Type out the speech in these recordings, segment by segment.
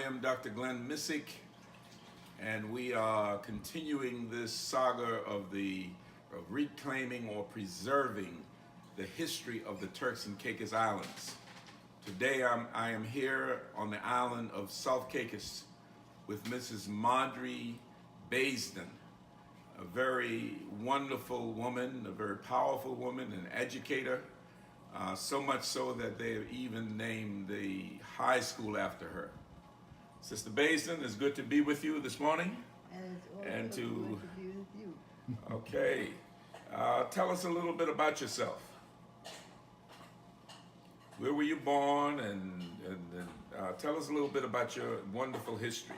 am Dr. Glenn Missick, and we are continuing this saga of reclaiming or preserving the history of the Turks and Caicos Islands. Today I am here on the island of South Caicos with Mrs. Majorie Basden, a very wonderful woman, a very powerful woman, an educator, so much so that they have even named the high school after her. Sister Basden, it's good to be with you this morning. And it's also good to be with you. Okay, tell us a little bit about yourself. Where were you born, and tell us a little bit about your wonderful history.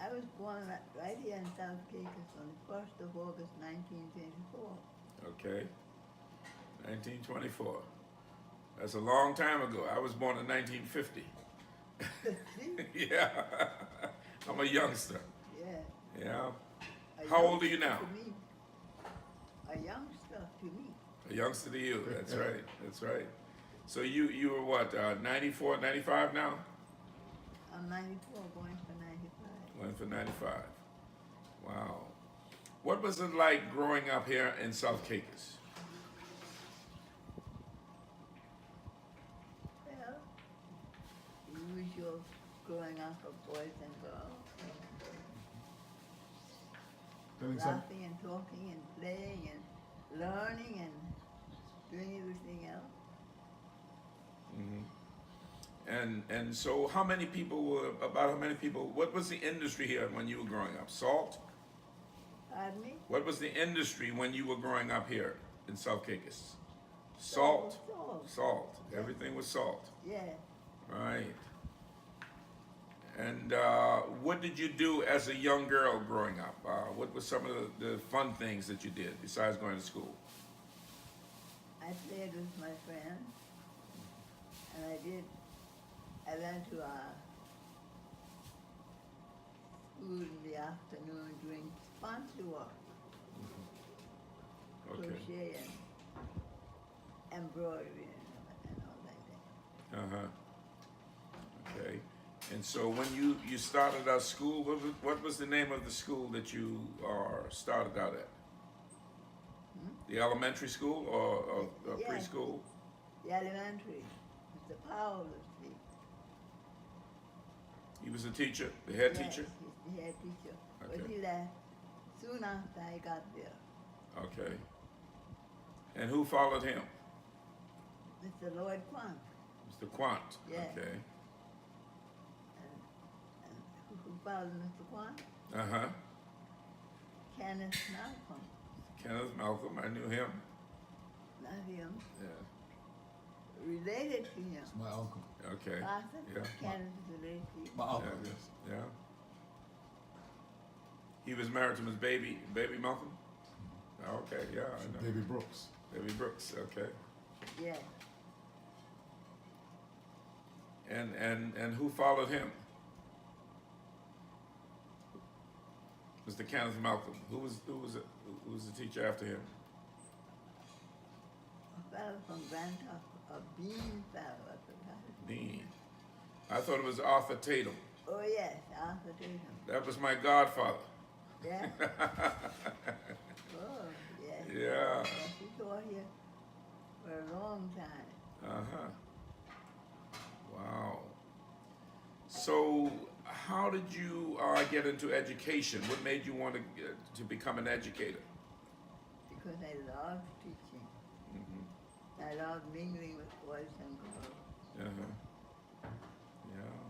I was born right here in South Caicos on the 1st of August, 1924. Okay, 1924. That's a long time ago. I was born in 1950. Yeah, I'm a youngster. Yeah. Yeah. How old are you now? To me. A youngster to me. A youngster to you. That's right. That's right. So you were what? 94, 95 now? I'm 94, going for 95. Went for 95. Wow. What was it like growing up here in South Caicos? Well, usual growing up of boys and girls. Laughing and talking and playing and learning and doing everything else. Mm-hmm. And so how many people what was the industry here when you were growing up? Salt? Pardon me? What was the industry when you were growing up here in South Caicos? Salt? Salt. Everything was salt. Yeah. Right. And what did you do as a young girl growing up? What were some of the fun things that you did besides going to school? I played with my friends, and I went to school in the afternoon doing sponsor work, Okay. crochet and embroidery and all like that. Uh-huh. Okay. And so when you started out school, what was the name of the school that you started out at? The elementary school or Yes. preschool? The elementary, Mr. Powell was He was a teacher, the head yes, teacher? he's the head teacher. Okay. But he left soon after I got there. Okay. And who followed him? Mr. Lloyd Quant. Mr. Quant? Yeah. Okay. And who followed Mr. Quant? Uh-huh. Kenneth Malcolm. Kenneth Malcolm, I knew him. Not him. Yeah. Related to him. It's my uncle. Okay. Arthur Yeah. Kenneth is related to him. My Yeah, uncle. yeah. He was married to Miss Baby Malcolm? Okay, yeah, I know. Baby Brooks. Baby Brooks, okay. Yeah. And who followed him? Mr. Kenneth Malcolm. Who was the teacher after him? A fellow from Grand Top, a Bean fellow at the time. Dean. I thought it was Arthur Tatum. Oh yes, Arthur Tatum. That was my godfather. Yeah? Oh, yes. Yeah. Yes, he taught here for a long time. Uh-huh. Wow. So how did you get into education? What made you want to become an educator? Because I loved teaching. Mm-hmm. I loved mingling with boys and girls. Uh-huh. Yeah.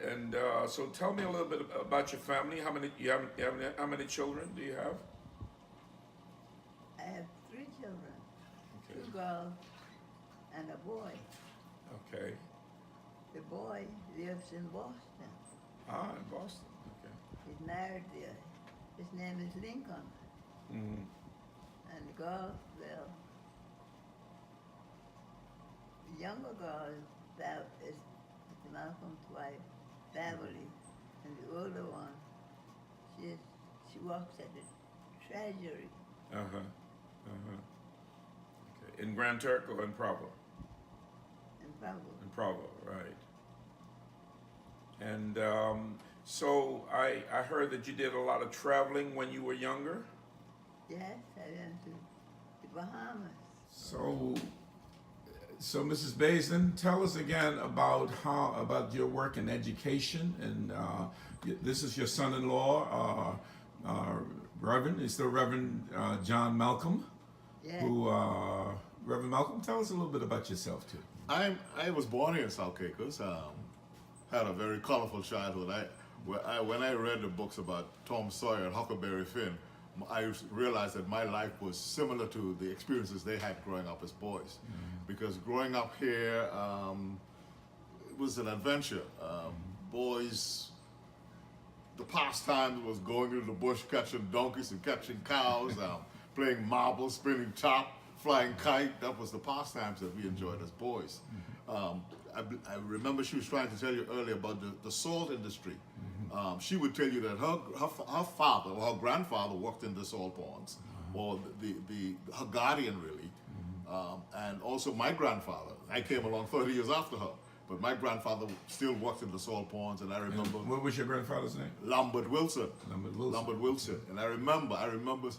And so tell me a little bit about your family. How many children do you have? I have 3 children, Okay. 2 girls and a boy. Okay. The boy lives in Boston. Ah, in Boston. Okay. He's married there. His name is Lincoln. Mm-hmm. And the girl, well, the younger girl is Malcolm's wife, Beverly, and the older one, she works at the Treasury. Uh-huh. Uh-huh. Okay. In Grand Turk or in Provo? In Provo. In Provo, right. And so I heard that you did a lot of traveling when you were younger. Yes, I went to the Bahamas. So Mrs. Basden, tell us again about your work in education, and this is your son-in-law, Reverend. Is the Reverend John Malcolm? Yes. Who Reverend Malcolm, tell us a little bit about yourself too. I was born here in South Caicos. Had a very colorful childhood. When I read the books about Tom Sawyer and Huckleberry Finn, I realized that my life was similar to the experiences they had growing up as boys. Because growing up here, it was an adventure. Boys, the pastime was going into the bush, catching donkeys and catching cows, playing marbles, spinning top, flying kite. That was the pastimes that we enjoyed as boys. I remember she was trying to tell you earlier about the salt industry. She would tell you that her father or her grandfather worked in the salt ponds, or her guardian really, and also my grandfather. I came along 30 years after her, but my grandfather still worked in the salt ponds, and I remember. And what was your grandfather's name? Lambert Wilson. Lambert Wilson. And I remember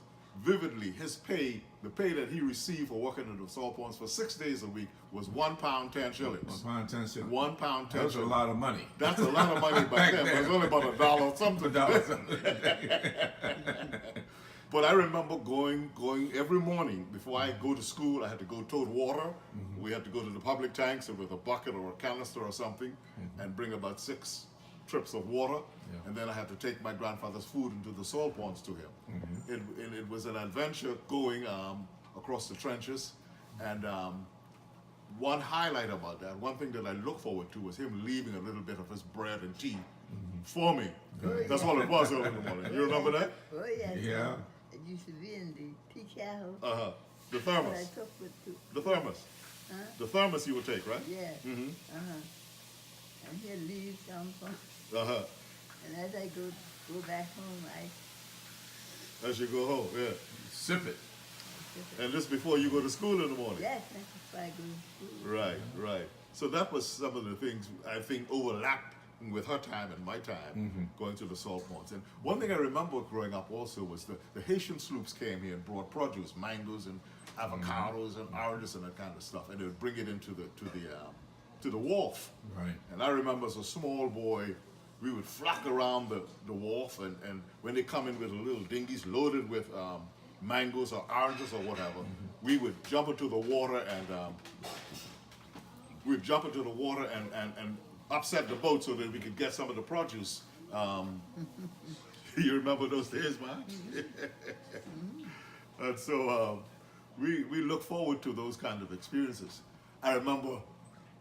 vividly his pay, the pay that he received for working in the salt ponds for 6 days a week was £1 10 shillings. £1 10 shillings. £1 10 That was a lot of money. That's a lot of money back then. It was only about $1 something. But I remember going every morning before I go to school. I had to go tote water. We had to go to the public tanks with a bucket or a canister or something, and bring about 6 trips of water. And then I had to take my grandfather's food into the salt ponds to him. It was an adventure going across the trenches. And one highlight about that, one thing that I look forward to, was him leaving a little bit of his bread and tea for me. That's all it was early in the morning. You remember that? Oh, yes. Yeah. It used to be in the tea kettle. The That I thermos. took with The thermos. Huh? The thermos you would take, right? Yes. Mm-hmm. And here leaves come from. And as I go back home, I As you go home, yeah. Sip it. And this before you go to school in the morning. yes, that's why I go to school. Right. So that was some of the things I think overlapped with her time and my time going to the salt ponds. And one thing I remember growing up also was the Haitian sloops came here and brought produce, mangoes and avocados and oranges and that kind of stuff, and they would bring it into the wharf. Right. And I remember as a small boy, we would flock around the wharf, and when they come in with little dinghies loaded with mangoes or oranges or whatever, we would jump into the water and and upset the boat so that we could get some of the produce. You remember those days, man? And so we look forward to those kind of experiences. I remember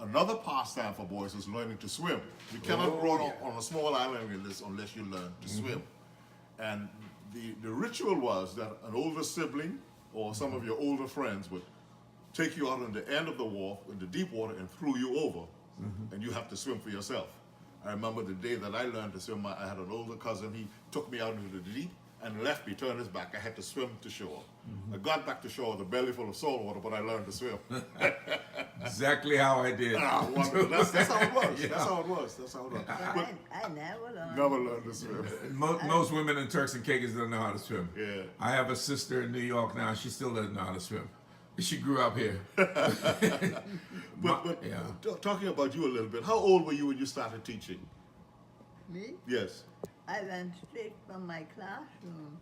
another pastime for boys was learning to swim. You cannot grow up on a small island unless you learn to swim. And the ritual was that an older sibling or some of your older friends would take you out on the end of the wharf in the deep water and throw you over, and you have to swim for yourself. I remember the day that I learned to swim, I had an older cousin. He took me out into the deep and left me, turned his back. I had to swim to shore. I got back to shore with a belly full of salt water, but I learned to swim. Exactly how I did. That's how it was. Yeah. That's how it was. But I never learned. Never learned to swim. Most women in Turks and Caicos don't know how to swim. Yeah. I have a sister in New York now. She still doesn't know how to swim. She grew up here. But yeah. Talking about you a little bit, how old were you when you started teaching? Me? Yes. I went straight from my classroom.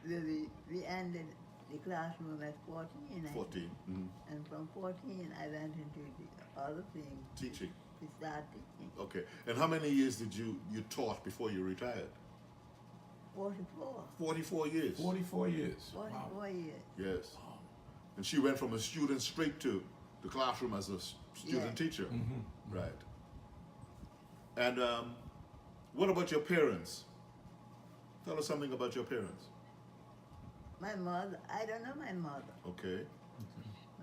We ended the classroom at 14. 14. And from 14, I went into the other thing. Teaching. To start teaching. Okay. And how many years did you taught before you retired? 44. 44 years. 44 years. 44 years. Yes. And she went from a student straight to the classroom as a student teacher. Right. And what about your parents? Tell us something about your parents. My mother, I don't know my mother. Okay.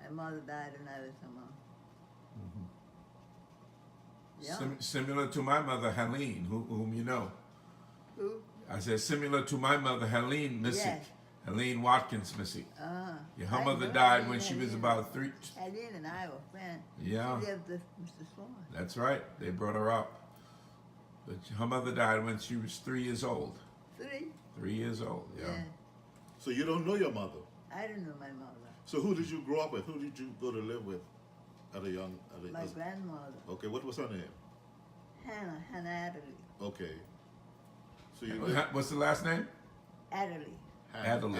My mother died when I was young. Similar to my mother, Helene, whom you know. Who? I said similar to my mother, Helene Missick. Yes. Helene Watkins, Missy. Yeah, her I mother know died Helene, when she was Helene. about 3. Helene and I were friends. Yeah. She lived with Mr. Swan. That's right. They brought her up. But her mother died when she was 3 years old. 3? 3 years old, yeah. So you don't know your mother. I don't know my mother. So who did you grow up with? Who did you go to live with at a young? My grandmother, Okay, what was her name? Hannah Adderley. Okay. So you What's the last name? Adderley. Adderley.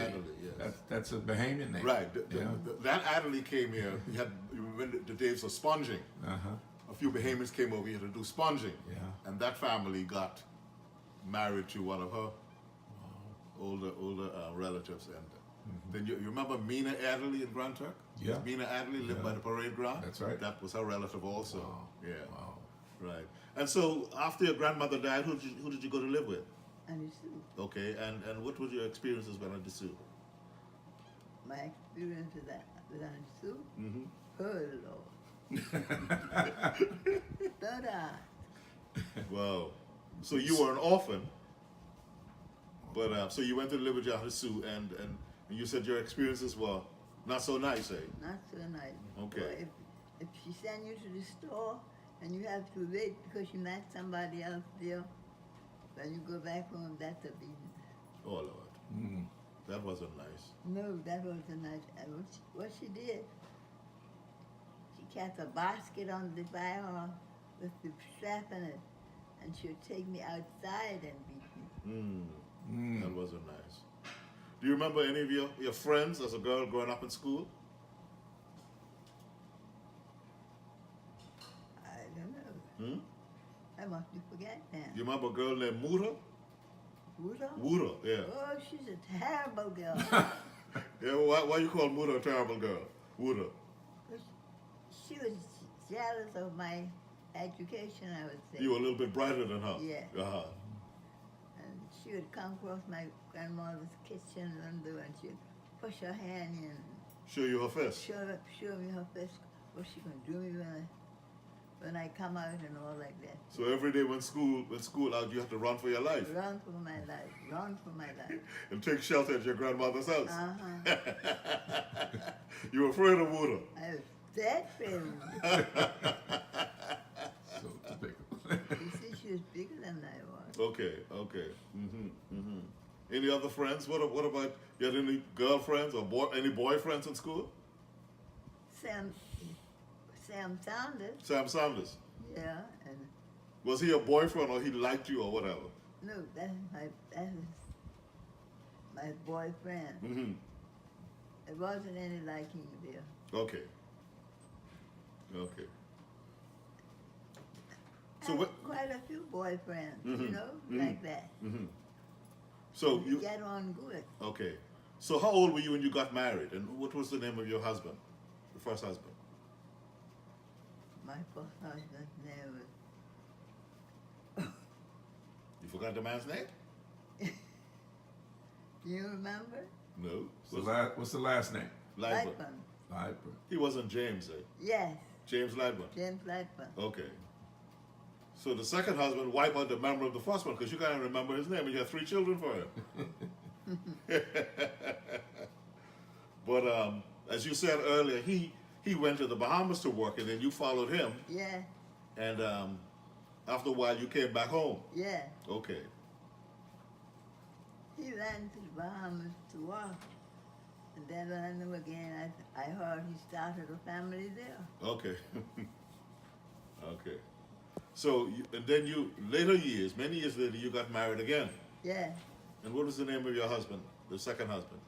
Yes. That's a Bahamian name. Right. Yeah. That Adderley came here. You remember the days of sponging. Uh-huh. A few Bahamians came over here to do sponging. Yeah. And that family got married to one of her older relatives. And then you remember Mina Adderley in Grand Turk? Yeah. Mina Adderley lived by the parade ground. That's right. That was her relative also. Wow. Yeah. Wow. Right. And so after your grandmother died, who did you go to live with? And it's true. Okay. And what were your experiences when at the Sioux? My experience with that with Aunt Sue, Mm-hmm. oh Lord. But Wow. So you were an orphan, but so you went to live with your Aunt Sue, and you said your experiences were not so nice, eh? not so nice. Okay. Well, if she send you to the store and you have to wait because you met somebody else there, when you go back home, that's a beating. Oh Lord, Mm. that wasn't nice. No, that wasn't nice. And what she did, she kept a basket on the fire with the strap in it, and she would take me outside and beat me. That wasn't nice. Do you remember any of your friends as a girl growing up in school? I don't know. I must be forgetting that. You remember a girl named Muda? Ruda? Muda, yeah. Oh, she's a terrible girl. Yeah, why you call Muda a terrible girl? Muda. She was jealous of my education, I would say. You were a little bit brighter than her. Yeah. Uh-huh. And she would come across my grandmother's kitchen window and she'd push her hand in, Show you her fist. show me her fist, what she gonna do me when I come out and all like that. So every day when school out, you have to run for your life Run for my life, run for my life. and take shelter at your grandmother's house. Uh-huh. You were afraid of Muda. I was dead afraid of her. So typical. You see, she was bigger than I was. Okay. Any other friends? What about, you had any girlfriends or any boyfriends in school? Sam Saunders, Sam Sanders. yeah, and Was he a boyfriend or he liked you or whatever? no, that is my boyfriend. Mm-hmm. It wasn't any liking there. Okay. I So had what? quite a few boyfriends, you know, mhm. like that. Mm-hmm. So We you get on good. okay? So how old were you when you got married, and what was the name of your husband, the first husband? My first husband's name You forgot the man's name? you remember? No. What's the last name? Lightburn. Lightburn. Lightburn. He wasn't James, eh? Yes, James Lightburn. James Lightburn. Okay. So the second husband wiped out the memory of the first one because you can't remember his name, and you had 3 children for him. But as you said earlier, he went to the Bahamas to work, and then you followed him, Yeah, and after a while you came back home. yeah. Okay. He ran to the Bahamas to work. And then when I knew again, I heard he started a family there. Okay. Okay. So and then later years, many years later, you got married again. Yeah, And what was the name of your husband, the second husband?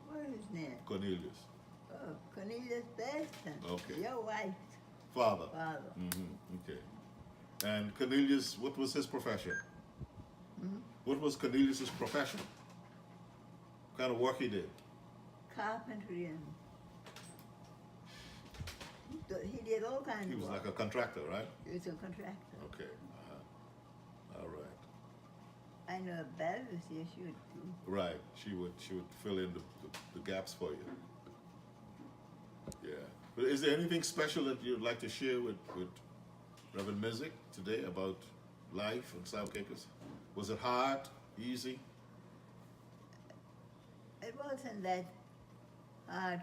what is his name? Cornelius. Oh, Cornelius Basden. Okay. Your wife, Father. father. Okay. And Cornelius, what was his profession? What was Cornelius's profession? What kind of work he did? Carpentry and he did all kinds He of was work. like a contractor, right? He was a contractor. Okay. All right. I know a better here she would do. Right. She would fill in the gaps for you. Yeah. But is there anything special that you'd like to share with Reverend Mizik today about life in South Caicos? Was it hard, easy? It wasn't that hard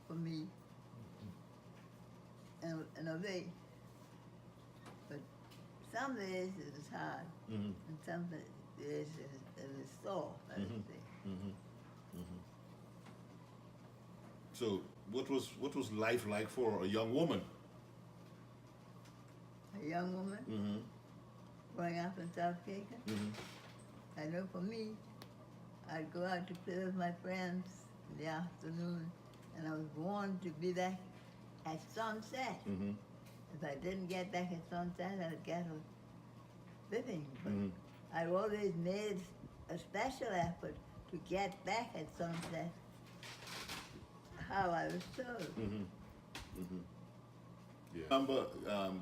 for me in a way. But some days it was hard, and some days it was soft, I would say. So what was life like for a young woman? A young woman growing up in South Caicos. I know for me, I'd go out to play with my friends in the afternoon, and I was born to be back at sunset. If I didn't get back at sunset, I'd get a whipping. But I always made a special effort to get back at sunset, how I was told. Yeah. Remember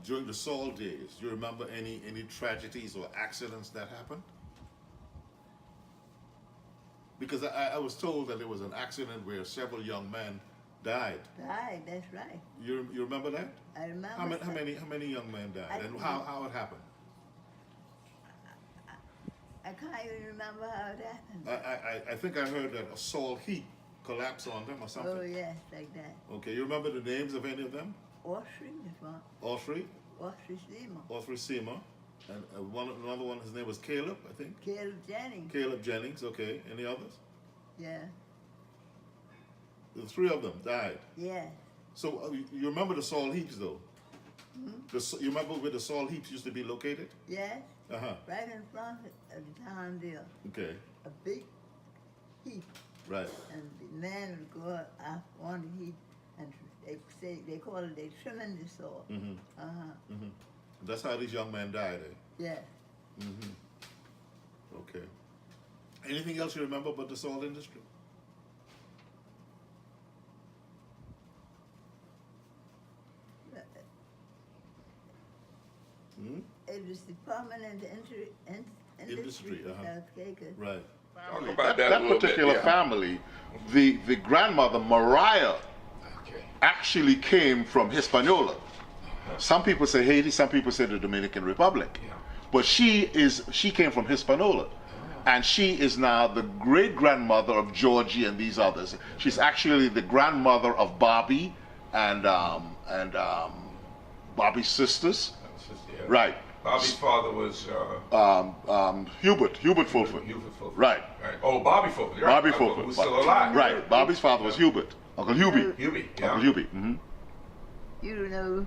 during the Saul days, do you remember any tragedies or accidents that happened? Because I was told that there was an accident where several young men died. Died, that's right. You remember that? I remember. How many young men died, and how it happened? I can't even remember how it happened. I think I heard that a Saul heap collapsed on them or something. Oh yes, like that. Okay, you remember the names of any of them? Austri, this one. Austri? Austri Seymour. Austri Seymour. And another one, his name was Caleb, I think. Caleb Jennings. Caleb Jennings, okay. Any others? Yeah. The three of them died. Yes. So you remember the Saul heaps, though? You remember where the Saul heaps used to be located? Yes. Uh-huh. Right in front of the town there. Okay. A big heap. Right. And the men would go up on the heap, and they call it, they trimming the saw. That's how these young men died, eh? Yes. Okay. Anything else you remember about the salt industry? It was the permanent industry of South Caicos. Right. Talk about that a little particular bit, yeah. family, the grandmother, Mariah, actually came from Hispaniola. Some people say Haiti, some people say the Dominican Republic. Yeah. But she came from Hispaniola. And she is now the great-grandmother of Georgie and these others. She's actually the grandmother of Bobby and Bobby's sisters. Yeah. Right. Bobby's father was Hubert Fulford. Hubert Fulford. Right. Right. Oh, Bobby Fulford. Right. Bobby Fulford. Who's still alive. Right. Bobby's father was Hubert. Uncle Hubie. Hubie. Yeah. Uncle Hubie. You know,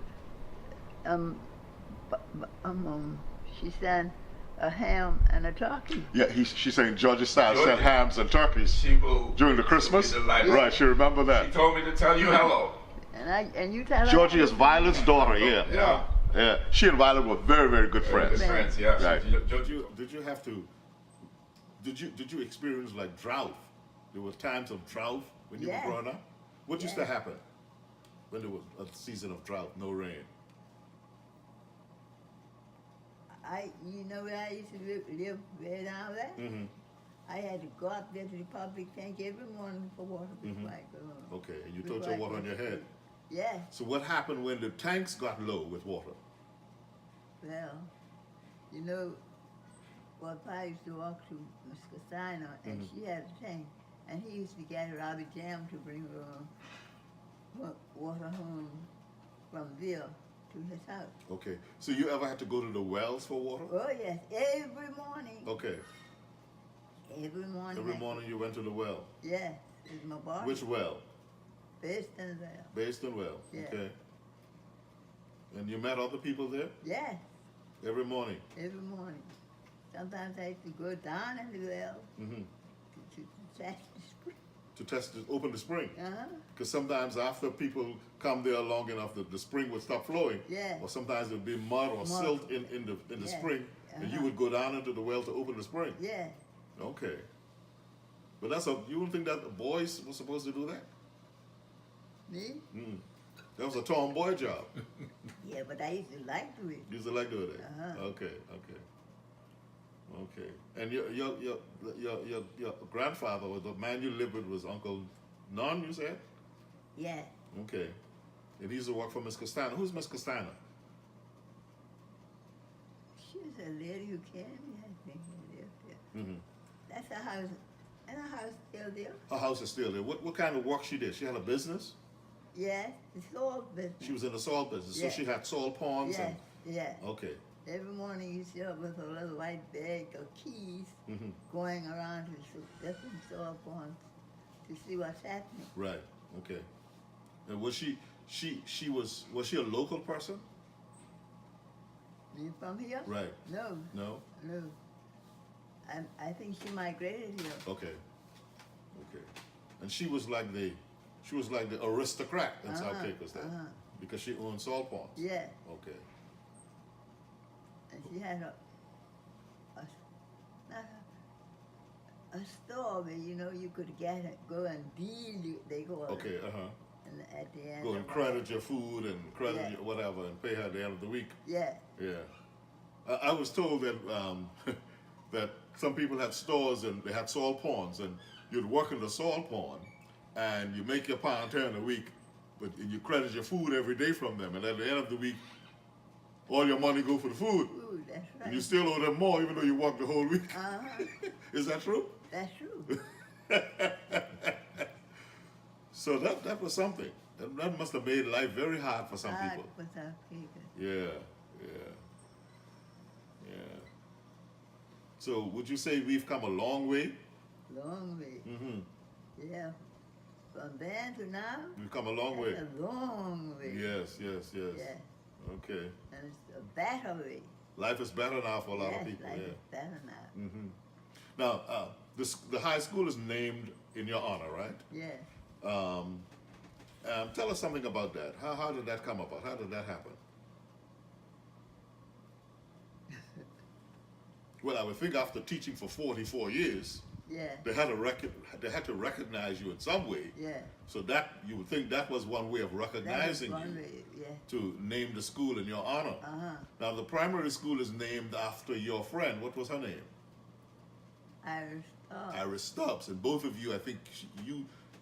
she sent a ham and a turkey. Yeah, she's saying Georgia style sent hams and turkeys She will during the Christmas. be delighted. Right, she remember that. She told me to tell you hello. And you tell her. Georgie is Violet's daughter. Yeah. Yeah. Yeah. She and Violet were very, very good friends. Good friends, yeah. Right. Did Did you experience like drought? There were times of drought when you Yeah. were growing up. What used to happen when there was a season of drought, no rain? You know where I used to live way down there? I had to go up there to the public tank every morning for water before I go home. Okay, and you Before took your I water go on your to head. sleep. Yeah. So what happened when the tanks got low with water? Well, you know, I used to walk to Miss Cassino, and she had a tank, and he used to get Robbie Jam to bring water home from there to his house. Okay, so you ever had to go to the wells for water? Oh yes, every morning. Okay, Every morning. every morning you went to the well. Yes, it's my boss. Which well? Basden there. Basden well. Yeah. Okay. And you met other people there Yes, every morning? every morning. Sometimes I used to go down in the well to test the spring. To open the spring? Uh-huh. Because sometimes after people come there long enough, the spring would stop flowing. Yeah. Or sometimes there'd be mud or silt in the Yeah. spring, and you would go down into the well to open the spring. Yeah. Okay. But you don't think that the boys were supposed to do that? Me? That was a tomboy job. Yeah, but I used to like to it. You used to like doing that? Uh-huh. Okay. And your grandfather, or the man you lived with, was Uncle Non, you said? Yeah. Okay. And he used to work for Miss Castana. Who's Miss Castana? She was a lady who came here, I think, who lived here. Mm-hmm. That's a house, and a house still there. Her house is still there. What kind of work she did? She had a business? Yes, the salt business. She was in the salt business. Yes. So she had salt ponds Yes, and yes. okay. Every morning you see her with a little white bag of keys Mm-hmm. going around to different salt ponds to see what's happening. Right. Okay. And was she a local person? You from here? Right. No, No? no. I think she migrated here. Okay. Okay. And she was like the aristocrat in South Caicos then. Because she owned salt ponds. Yeah, Okay. and she had not a store where you could go and deal. They go Okay, uh-huh. and at the end. Go and of credit your food and credit Yeah. your whatever and pay her at the end of the week. Yeah, Yeah. I was told that that some people had stores and they had salt ponds and you'd work in the salt pond and you make your £1 a week, but you credit your food every day from them, and at the end of the week, all your money go for the food. food. That's right. And you still owe them more even though you worked the whole week. Is that true? That's true. So that was something. That must have made life very hard for some Hard people. for South Caicos. Yeah. So would you say we've come a long way? Long way. Mm-hmm. Yeah. From then to now. We've come a long way. That's a long way. Yes. Yeah. Okay. And it's a better way. Life is better now for a lot Yes, of people. life Yeah. is better now. Mm-hmm. Now, the high school is named in your honor, right? Yeah. Tell us something about that. How did that come about? How did that happen? Well, I would think after teaching for 44 years, Yeah. they had to recognize you in some way. Yeah. So that you would think that was one way of That was recognizing one you, way. Yeah. to name the school in your honor. Now the primary school is named after your friend. What was her name? Irish. Iris Stubbs. And both of you, I think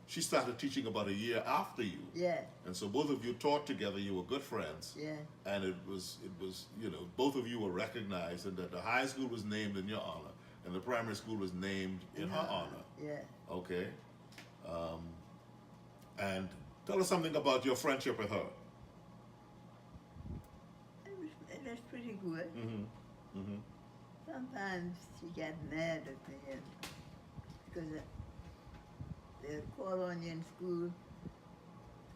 she started teaching about a year after you. Yeah. And so both of you taught together. You were good friends. Yeah. And it was both of you were recognized, and that the high school was named in your honor, and the primary school was named in her honor. Yeah. Okay. And tell us something about your friendship with her. It was pretty good. Mm-hmm. Mm-hmm. Sometimes she got mad at me because they'd call on you in school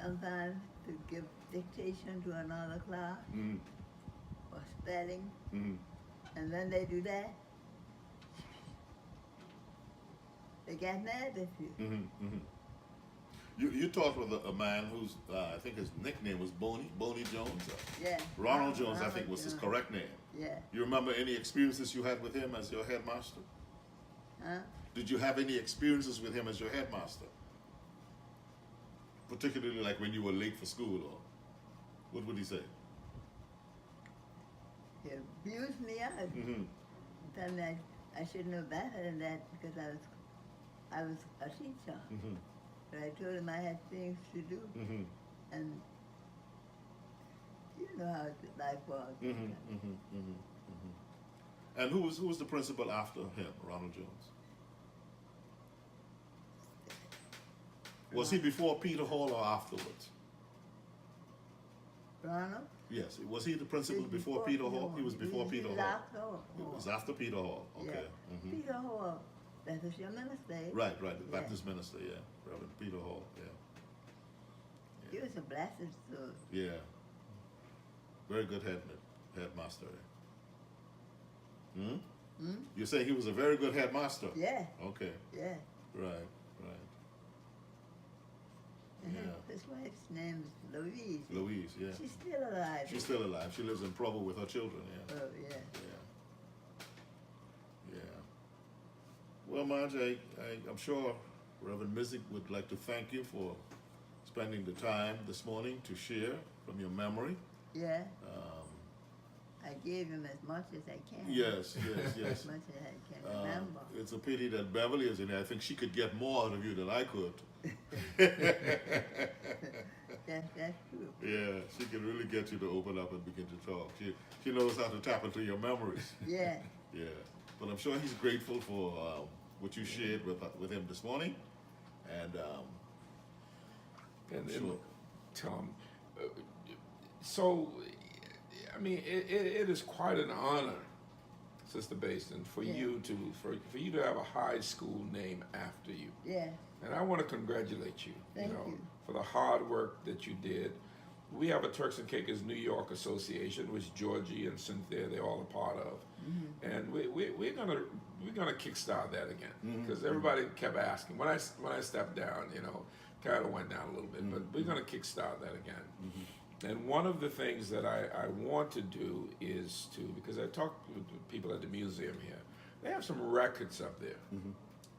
sometimes to give dictation to another class Mm-hmm. or spelling, Mm-hmm. and when they do that, they get mad at you. Mm-hmm. Mm-hmm. You taught with a man whose I think his nickname was Boney Jones. Yeah. Ronald Jones, I think, Ronald was his Jones. correct name. Yeah. You remember any experiences you had with him as your headmaster? Huh? Did you have any experiences with him as your headmaster? Particularly like when you were late for school, or what would he say? He abused me out. Mm-hmm. Told me I should know better than that because I was a teacher. Mm-hmm. But I told him I had things to do, Mm-hmm. and you know how life was. Mm-hmm. Mm-hmm. Mm-hmm. Mm-hmm. And who was the principal after him, Ronald Jones? Was he before Peter Hall or afterwards? Ronald? Yes. Was he the principal was before Peter Hall? He was before Peter Hall. After It was after Peter Hall. Okay. Yeah. Mm-hmm. Peter Hall, that was your minister. eh? Right. The Yeah. Baptist minister. Yeah. Reverend Peter Hall. Yeah. He was a blessed soul. Yeah. Very good headmaster. Hmm? Hmm? You say he was a very good headmaster? Yeah, Okay. yeah. Right. And Yeah. his wife's name is Louise. Louise, yeah. She's still alive. She's still alive. She lives in Provo with her children, yeah. Oh, yeah. Yeah. Well, Marge, I'm sure Reverend Mizik would like to thank you for spending the time this morning to share from your memory. Yeah. I gave him as much as I can. Yes. As much as I can remember. It's a pity that Beverly is in there. I think she could get more out of you than I could. That's true. Yeah, she can really get you to open up and begin to talk. She knows how to tap into your memories. Yeah. Yeah, but I'm sure he's grateful for what you shared with him this morning, and And sure. Tom, so, I mean, it is quite an honor, Sister Basden, for Yeah. you to have a high school named after you. Yeah. And I want to congratulate you, Thank you. for the hard work that you did. We have a Turks and Caicos New York Association, which Georgie and Cynthia, they're all a part of. Mm-hmm. And we're gonna kickstart that again, because everybody kept asking. When I stepped down, kind of went down a little bit, but we're gonna kickstart that again. And one of the things that I want to do is because I talked with the people at the museum here, they have some records up there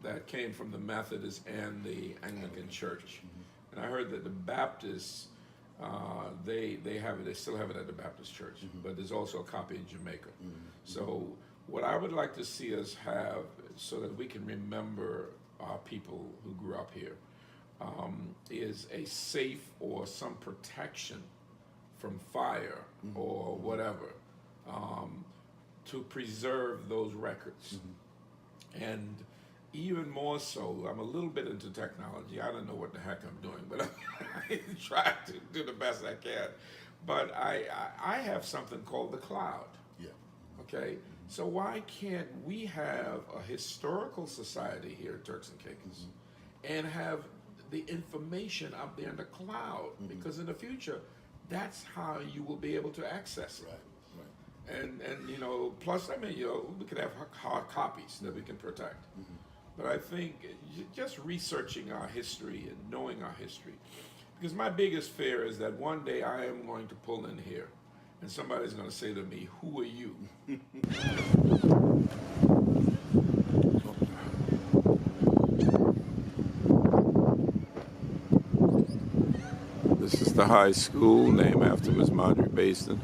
that came from the Methodist and the Anglican Church. And I heard that the Baptists, they still have it at the Baptist Church, but there's also a copy in Jamaica. So what I would like to see us have, so that we can remember our people who grew up here, is a safe or some protection from fire or whatever, to preserve those records. And even more so, I'm a little bit into technology. I don't know what the heck I'm doing, but I try to do the best I can. But I have something called the cloud. Yeah. Okay? So why can't we have a historical society here at Turks and Caicos and have the information up there in the cloud? Because in the future, that's how you will be able to access it. Right. And plus, I mean, we could have hard copies that we can protect. But I think just researching our history and knowing our history, because my biggest fear is that one day I am going to pull in here and somebody's going to say to me, "Who are you?" This is the high school named after Miss Majorie Basden.